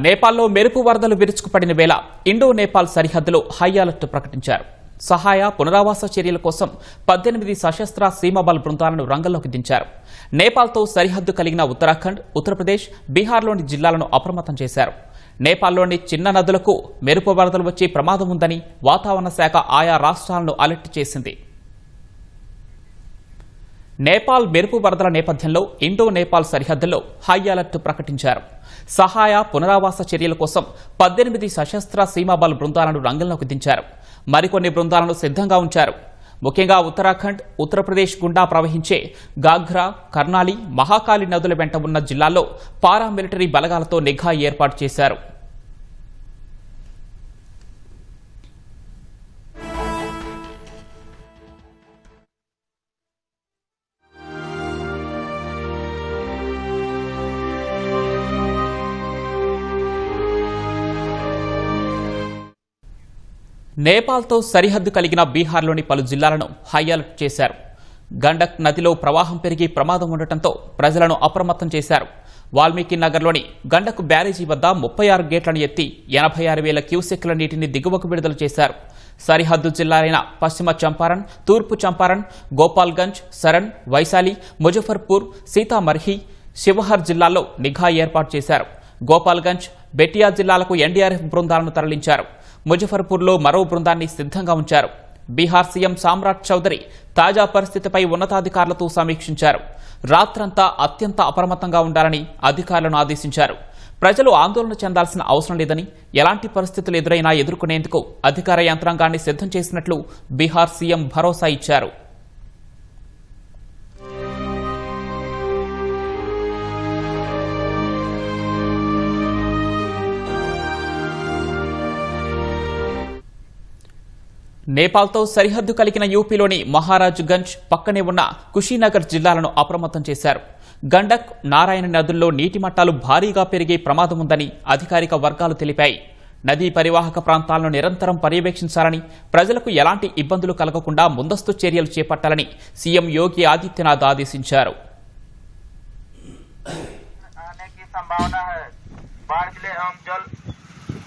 నేపాల్లో మెరుపు వరదలు విరుచుకుపడిన వేళ ఇండో నేపాల్ సరిహద్దులో హై అలర్ట్ ప్రకటించారు. సహాయ పునరావాస చర్యల కోసం 18 సశస్త్ర సీమాబల్ బృందాలను రంగంలోకి దించారు. నేపాల్తో సరిహద్దు కలిగిన ఉత్తరాఖండ్, ఉత్తరప్రదేశ్, బీహార్లోని జిల్లాలను అప్రమత్తం చేశారు. నేపాల్లోని చిన్న నదులకు మెరుపు వరదలు వచ్చే ప్రమాదం ఉందని వాతావరణ శాఖ ఆయా రాష్ట్రాలను అలర్ట్ చేసింది. నేపాల్ మెరుపు వరదల నేపథ్యంలో ఇండో నేపాల్ సరిహద్దులో హై అలర్ట్ ప్రకటించారు. సహాయ పునరావాస చర్యల కోసం 18 సశస్త్ర సీమాబల్ బృందాలను రంగంలోకి దించారు. మరికొన్ని బృందాలను సిద్ధంగా ఉంచారు. ముఖ్యంగా ఉత్తరాఖండ్, ఉత్తరప్రదేశ్ గుండా ప్రవహించే గాఘ్రా, కర్నాలి, మహాకాళి నదుల వెంట ఉన్న జిల్లాల్లో పారామిలిటరీ బలగాలతో నిఘా ఏర్పాటు చేశారు. నేపాల్తో సరిహద్దు కలిగిన బీహార్లోని పలు జిల్లాలను హై అలర్ట్ చేశారు. గండక్ నదిలో ప్రవాహం పెరిగి ప్రమాదం ఉండటంతో ప్రజలను అప్రమత్తం చేశారు. వాల్మీకి నగర్లోని గండక్ బ్యారేజీ వద్ద 36 గేట్లను ఎత్తి 86,000 క్యూసెక్ల నీటిని దిగువకు విడుదల చేశారు. సరిహద్దు జిల్లాలైన పశ్చిమ చంపారణ్, తూర్పు చంపారణ్, గోపాల్గంజ్, సరన్, వైశాలి, ముజఫర్పూర్, సీతామర్హి, శివహర్ జిల్లాల్లో నిఘా ఏర్పాటు చేశారు. గోపాల్గంజ్, బెటియా జిల్లాలకు ఎన్డీఆర్ఎఫ్ బృందాలను తరలించారు. ముజఫర్పూర్లో మరో బృందాన్ని సిద్ధంగా ఉంచారు. బీహార్ సీఎం సామ్రాట్ చౌదరి తాజా పరిస్థితిపై ఉన్నతాధికారులతో సమీక్షించారు. రాత్రంతా అత్యంత అప్రమత్తంగా ఉండాలని అధికారులను ఆదేశించారు. ప్రజలు ఆందోళన చెందాల్సిన అవసరం లేదని, ఎలాంటి పరిస్థితులు ఎదురైనా ఎదుర్కొనేందుకు అధికార యంత్రాంగాన్ని సిద్ధం చేసినట్లు బీహార్ సీఎం భరోసా ఇచ్చారు. నేపాల్తో సరిహద్దు కలిగిన యూపీలోని మహారాజ్గంజ్ పక్కనే ఉన్న కుషీనగర్ జిల్లాలను అప్రమత్తం చేశారు. గండక్, నారాయణ నదుల్లో నీటి మట్టాలు భారీగా పెరిగే ప్రమాదం ఉందని అధికారిక వర్గాలు తెలిపాయి. నదీ పరివాహక ప్రాంతాలను నిరంతరం పర్యవేక్షించాలని, ప్రజలకు ఎలాంటి ఇబ్బందులు కలగకుండా ముందస్తు చర్యలు చేపట్టాలని సీఎం యోగి ఆదిత్యనాథ్ ఆదేశించారు.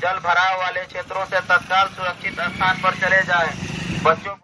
जल भराव वाले क्षेत्रों से तत्काल सुरक्षित स्थान पर चले जाएं। बच्चों